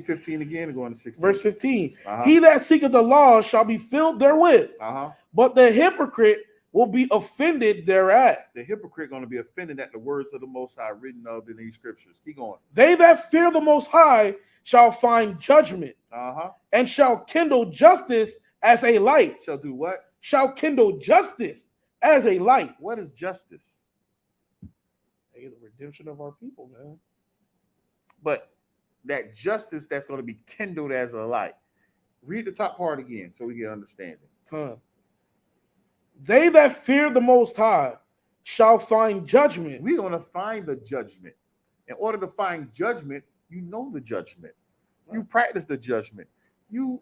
15 again and go into 16. Verse 15. He that seeketh the law shall be filled therewith. But the hypocrite will be offended thereat. The hypocrite going to be offended at the words of the Most High written of in these scriptures. Keep going. They that fear the Most High shall find judgment, and shall kindle justice as a light. Shall do what? Shall kindle justice as a light. What is justice? Hey, the redemption of our people, man. But that justice that's going to be kindled as a light. Read the top part again so we get understanding. They that fear the Most High shall find judgment. We're going to find the judgment. In order to find judgment, you know the judgment. You practice the judgment. You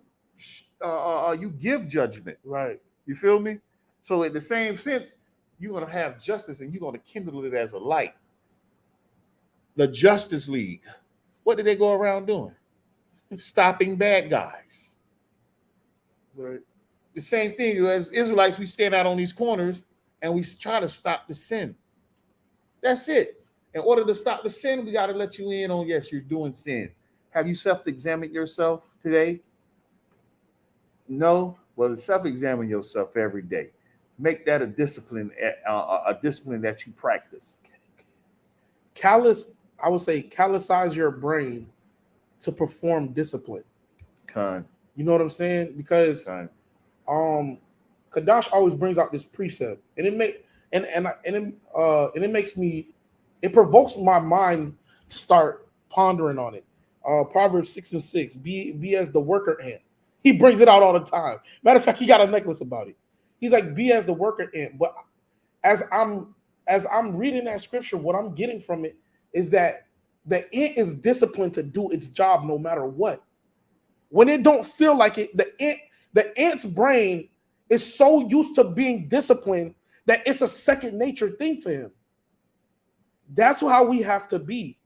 give judgment. Right. You feel me? So in the same sense, you're going to have justice and you're going to kindle it as a light. The Justice League, what did they go around doing? Stopping bad guys. Right. The same thing as Israelites, we stand out on these corners and we try to stop the sin. That's it. In order to stop the sin, we got to let you in on, yes, you're doing sin. Have you self-examined yourself today? No? Well, self-examine yourself every day. Make that a discipline that you practice. I would say callicize your brain to perform discipline. Con. You know what I'm saying? Because Kadash always brings out this precept, and it provokes my mind to start pondering on it. Proverbs 6:6, be as the worker ant. He brings it out all the time. Matter of fact, he got a necklace about it. He's like, be as the worker ant. But as I'm reading that scripture, what I'm getting from it is that the ant is disciplined to do its job no matter what. When it don't feel like it, the ant's brain is so used to being disciplined that it's a second nature thing to him. That's how we have to be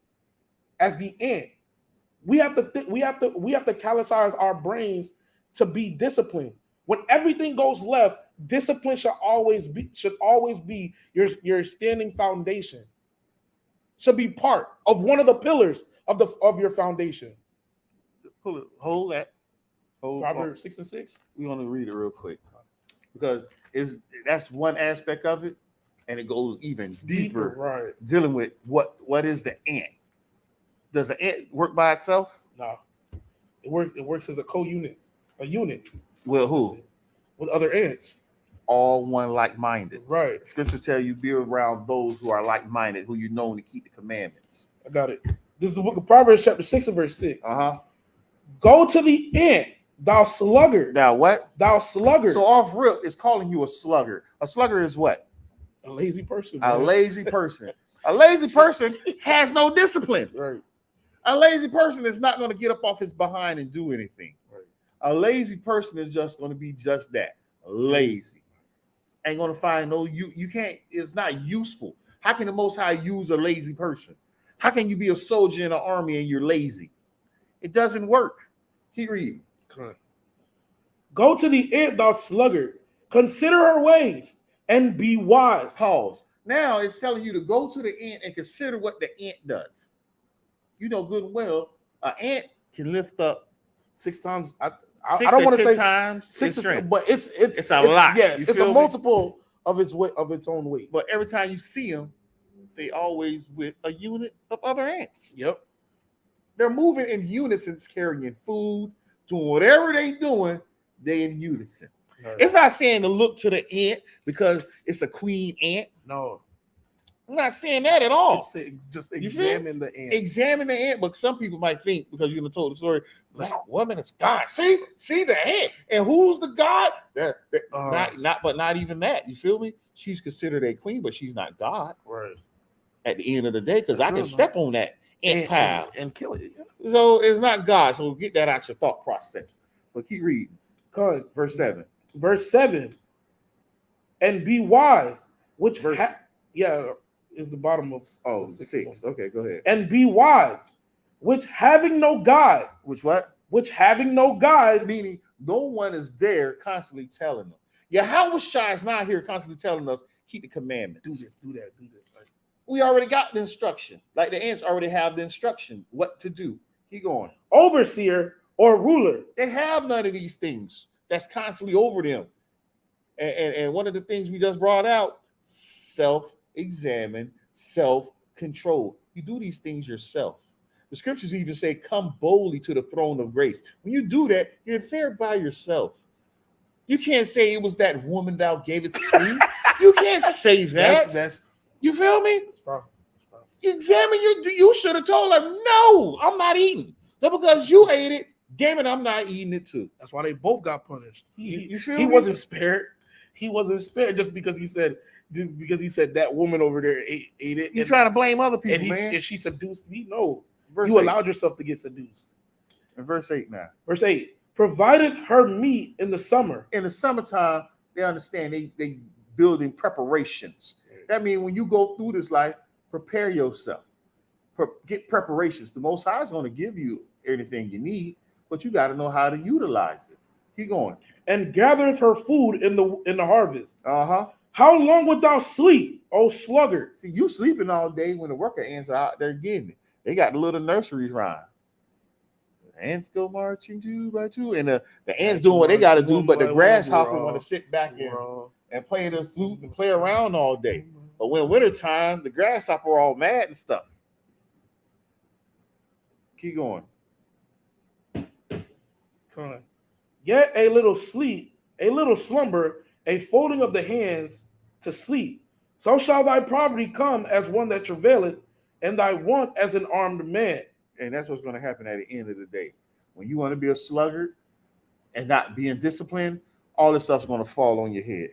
as the ant. We have to callicize our brains to be disciplined. When everything goes left, discipline should always be your standing foundation. Should be part of one of the pillars of your foundation. Hold that. Proverbs 6:6. We want to read it real quick because that's one aspect of it, and it goes even deeper. Right. Dealing with what is the ant? Does the ant work by itself? No. It works as a unit. Well, who? With other ants. All one like-minded. Right. Scriptures tell you be around those who are like-minded, who you know to keep the commandments. I got it. This is the book of Proverbs, chapter 6 and verse 6. Go to the ant, thou sluggard. Now what? Thou sluggard. So off rip is calling you a sluggard. A sluggard is what? A lazy person. A lazy person. A lazy person has no discipline. Right. A lazy person is not going to get up off his behind and do anything. Right. A lazy person is just going to be just that. Lazy. Ain't going to find you can't, it's not useful. How can the Most High use a lazy person? How can you be a soldier in an army and you're lazy? It doesn't work. Keep reading. Go to the ant, thou sluggard. Consider her ways and be wise. Pause. Now it's telling you to go to the ant and consider what the ant does. You know good and well, an ant can lift up 6 times. I don't want to say times 6, but it's a lot. Yes, it's a me? multiple of its weight, of its own weight. But every time you see them, they always with a unit of other ants. Yep. They're moving in unison, carrying food, doing whatever they doing, they in unison. Right. It's not saying to look to the ant because it's a queen ant. No. I'm not saying that at all. Just examine the ant. Examine the ant, but some people might think, because you're gonna told the story, that woman is God. See the ant. And who's the God? Not even that. You feel me? She's considered a queen, but she's not God. Right. At the end of the day, because I can step on that ant pile and kill it. Yeah. So it's not God. So get that out your thought process. But keep reading. Go ahead. Verse 7. Verse 7. And be wise, which is the bottom of 6. Okay, go ahead. And be wise, which having no guide. Which what? Which having no guide. Meaning no one is there constantly telling them. Yahweh Shai is not here constantly telling us, keep the commandments. Do this, do that, do this. Right? We already got the instruction. Like the ants already have the instruction, what to do. Keep going. Overseer or ruler. They have none of these things that's constantly over them. And one of the things we just brought out, self-examine, self-control. You do these things yourself. The scriptures even say, come boldly to the throne of grace. When you do that, you're there by yourself. You can't say it was that woman thou gave it to me. You can't say that. You feel me? You examine you should have told her, no, I'm not eating. But because you ate it, damn it, I'm not eating it too. That's why they both got punished. You feel he me? wasn't spared. He wasn't spared just because he said, because he said that woman over there ate it. You trying to blame other people, and man. And she seduced me? No. Verse You 8. allowed yourself to get seduced. In verse 8 now. Verse 8. Provideth her meat in the summer. In the summertime, they understand they building preparations. That means when you go through this life, prepare yourself. Get preparations. The Most High is going to give you anything you need, but you got to know how to utilize it. Keep going. And gathereth her food in the harvest. Uh-huh. How long wilt thou sleep, O sluggard? See, you sleeping all day when the worker ants are out there getting it. They got the little nurseries rhyme. The ants go marching two by two, and the ants doing what they got to do, but the grasshopper want to sit back and play this flute and play around all day. But when wintertime, the grasshopper are all mad and stuff. Keep going. Yet a little sleep, a little slumber, a folding of the hands to sleep. So shall thy poverty come as one that travaileth, and thy want as an armed man. And that's what's going to happen at the end of the day. When you want to be a sluggard and not being disciplined, all this stuff's going to fall on your head.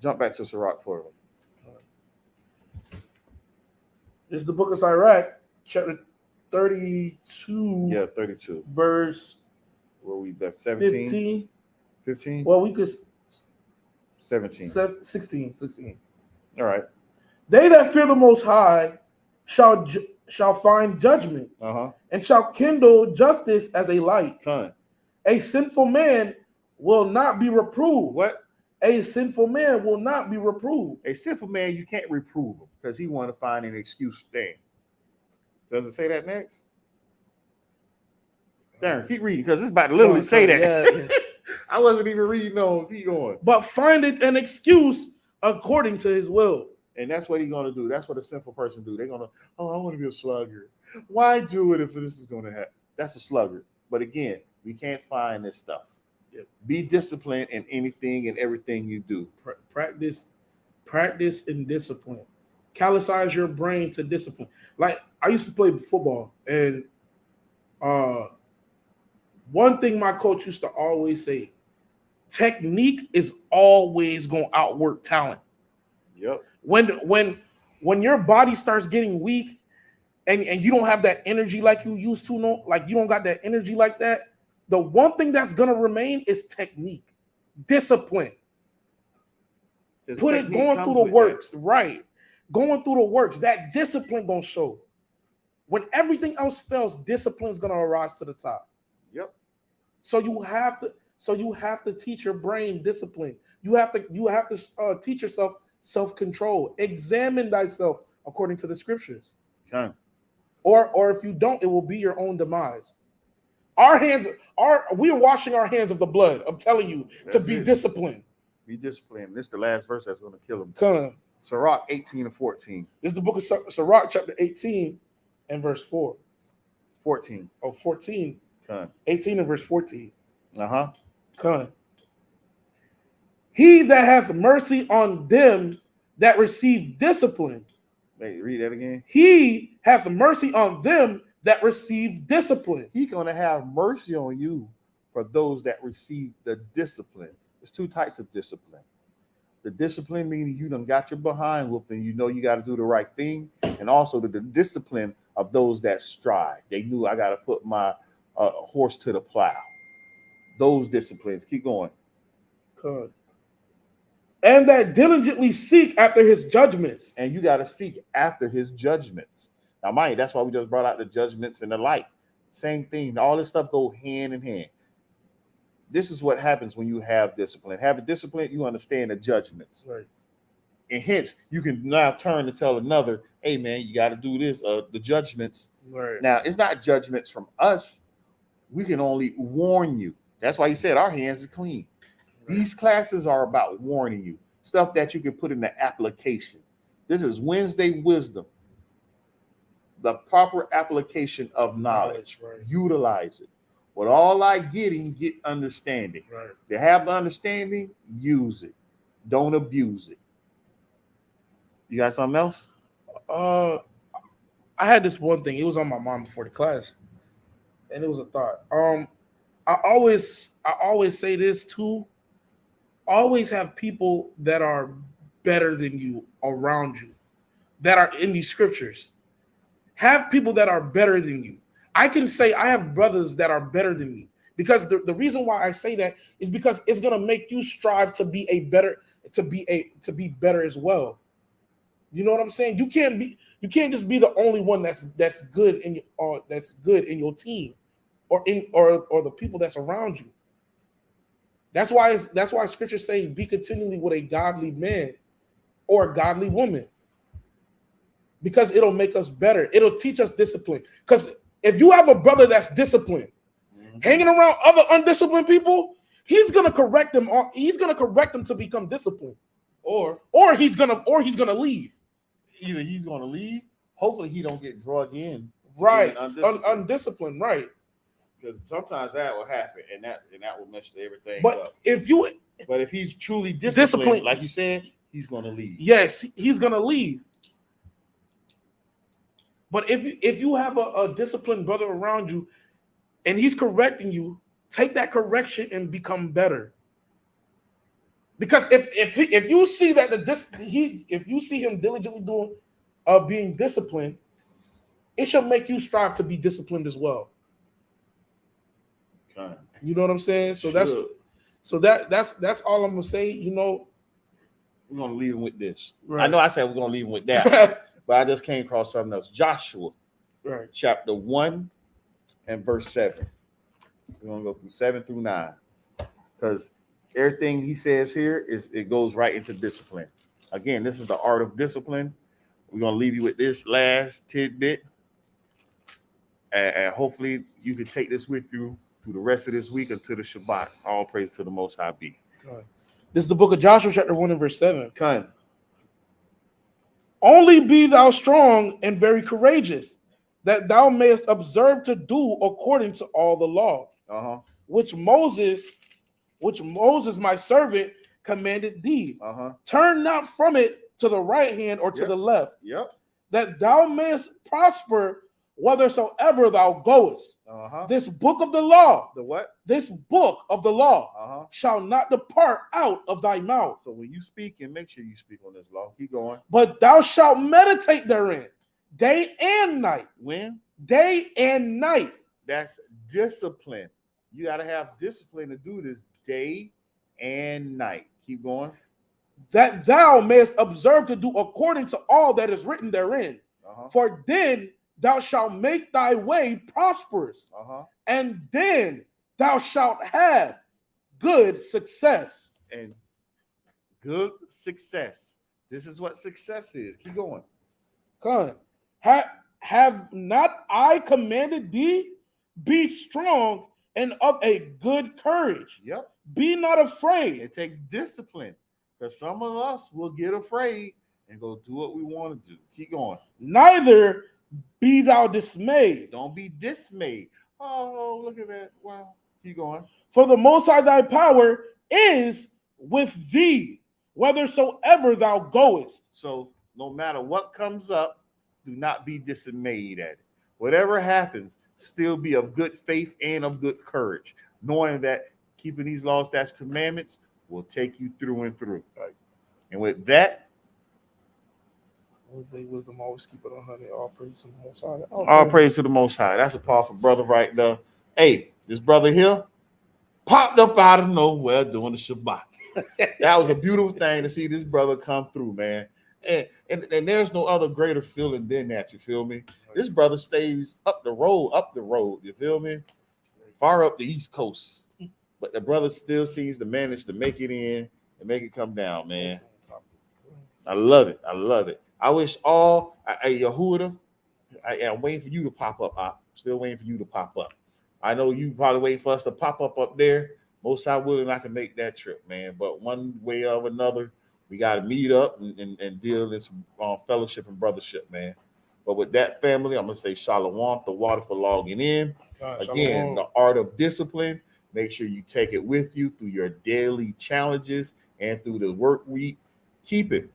Jump back to Sirach for me. This is the book of Sirach, chapter 32. Yeah, 32. Verse where we left 17. 15. 15? Well, we could 17. 16. All right. They that fear the Most High shall find judgment, and shall kindle justice as a light. A sinful man will not be reproved. What? A sinful man will not be reproved. A sinful man, you can't reprove him because he want to find an excuse thing. Does it say that next? Darren, keep reading because it's about to literally say that. Yeah. I wasn't even reading on. Keep going. But find it an excuse according to his will. And that's what he's going to do. That's what a sinful person do. They're going to, I want to be a sluggard. Why do it if this is going to happen? That's a sluggard. But again, we can't find this stuff. Yep. Be disciplined in anything and everything you do. Practice and discipline. Callicize your brain to discipline. Like I used to play football, and one thing my coach used to always say, technique is always going to outwork talent. Yep. When your body starts getting weak and you don't have that energy like you used to, like you don't got that energy like that, the one thing that's going to remain is technique, discipline. Put it going through the works, right? Going through the works, that discipline going to show. When everything else fails, discipline is going to arise to the top. Yep. So you have to teach your brain discipline. You have to teach yourself self-control. Examine thyself according to the scriptures. Okay. Or if you don't, it will be your own demise. We are washing our hands of the blood. I'm telling you to be disciplined. Be disciplined. This is the last verse that's going to kill him. Come on. Sirach 18 and 14. This is the book of Sirach, chapter 18 and verse 4. 14. Oh, 14. Okay. 18 and verse 14. Come on. He that hath mercy on them that receive discipline. Wait, read that again. He hath mercy on them that receive discipline. He's going to have mercy on you for those that receive the discipline. There's two types of discipline. The discipline meaning you done got your behind whooped and you know you got to do the right thing. And also the discipline of those that strive. They knew I got to put my horse to the plow. Those disciplines. Keep going. Good. And that diligently seek after his judgments. And you got to seek after his judgments. Now, mind, that's why we just brought out the judgments and the light. Same thing. All this stuff go hand in hand. This is what happens when you have discipline. Have a discipline, you understand the judgments. Right. And hence, you can now turn to tell another, hey, man, you got to do this, the judgments. Right. Now, it's not judgments from us. We can only warn you. That's why he said our hands are clean. Right. These classes are about warning you, stuff that you can put in the application. This is Wednesday wisdom. The proper application of knowledge. Right. Utilize it. With all I get understanding. Right. To have the understanding, use it. Don't abuse it. You got something else? I had this one thing. It was on my mind before the class, and it was a thought. I always say this too. Always have people that are better than you around you that are in these scriptures. Have people that are better than you. I can say I have brothers that are better than me, because the reason why I say that is because it's gonna make you strive to be better as well. You know what I'm saying? You can't just be the only one that's good in your team or the people that's around you. That's why scriptures say be continually with a godly man or a godly woman, because it'll make us better. It'll teach us discipline. Because if you have a brother that's disciplined, hanging around other undisciplined people, he's gonna correct them. He's gonna correct them to become disciplined, or he's gonna leave. Either he's gonna leave. Hopefully, he don't get drugged in. Right, undisciplined. Right. Because sometimes that will happen, and that will mess everything but up. But if he's truly disciplined, like you said, he's gonna leave. Yes, he's gonna leave. But if you have a disciplined brother around you, and he's correcting you, take that correction and become better. Because if you see that if you see him diligently doing being disciplined, it should make you strive to be disciplined as well. Okay. You know what I'm saying? So that's all I'm gonna say. You know, we're gonna leave him with this. Right. I know I said we're gonna leave him with that, but I just came across something else. Joshua, right, chapter 1 and verse 7. We're gonna go from 7 through 9, because everything he says here it goes right into discipline. Again, this is the art of discipline. We're gonna leave you with this last tidbit, and hopefully you can take this with you through the rest of this week until the Shabbat. All praise to the Most High be. This is the book of Joshua, chapter 1 and verse 7. Okay. Only be thou strong and very courageous, that thou mayest observe to do according to all the law, which Moses my servant commanded thee. Turn not from it to the right hand or to the left, that thou mayest prosper whithersoever thou goest. This book of the law, the what? This book of the law shall not depart out of thy mouth. So when you speak, and make sure you speak on this law. Keep going. But thou shalt meditate therein day and night. When? Day and night. That's discipline. You got to have discipline to do this day and night. Keep going. That thou mayest observe to do according to all that is written therein. For then thou shalt make thy way prosperous, and then thou shalt have good success. And good success. This is what success is. Keep going. Come on. Have not I commanded thee? Be strong and of a good courage. Yep. Be not afraid. It takes discipline, because some of us will get afraid and go do what we want to do. Keep going. Neither be thou dismayed. Don't be dismayed. Oh, look at that. Wow. Keep going. For the Most High thy power is with thee, whithersoever thou goest. So no matter what comes up, do not be dismayed at it. Whatever happens, still be of good faith and of good courage, knowing that keeping these laws, statutes, commandments will take you through and through. Right. And with that, wisdom always keep it 100. All praise to the Most High. All praise to the Most High. That's a powerful brother right there. Hey, this brother here popped up out of nowhere doing the Shabbat. That was a beautiful thing to see this brother come through, man. And there's no other greater feeling than that, you feel me? This brother stays up the road, you feel me? Far up the East Coast. But the brother still seems to manage to make it in and make it come down, man. I love it. I wish Yehuda, I'm waiting for you to pop up. I'm still waiting for you to pop up. I know you probably waiting for us to pop up there. Most I will, and I can make that trip, man. But one way or another, we got to meet up and deal this fellowship and brothership, man. But with that, family, I'm going to say shalom, the water for logging in. Again, the art of discipline. Make sure you take it with you through your daily challenges and through the work week. Keep it.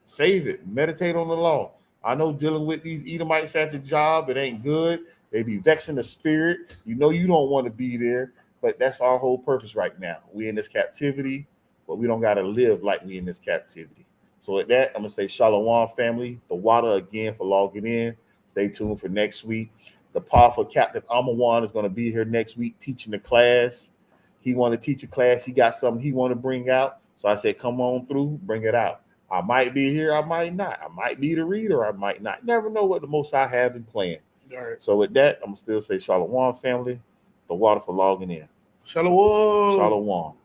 Save it. Meditate on the law. I know dealing with these Edomites at the job, it ain't good. They be vexing the spirit. You know you don't want to be there, but that's our whole purpose right now. We in this captivity, but we don't got to live like we in this captivity. So with that, I'm gonna say Shalom family, the water again for logging in. Stay tuned for next week. The powerful Captain Amawan is gonna be here next week teaching the class. He want to teach a class. He got something he want to bring out. So I said, come on through, bring it out. I might be here, I might not. I might be the reader, I might not. Never know what the Most High have in plan. All right. So with that, I'm gonna still say Shalom family, the water for logging in. Shalom. Shalom.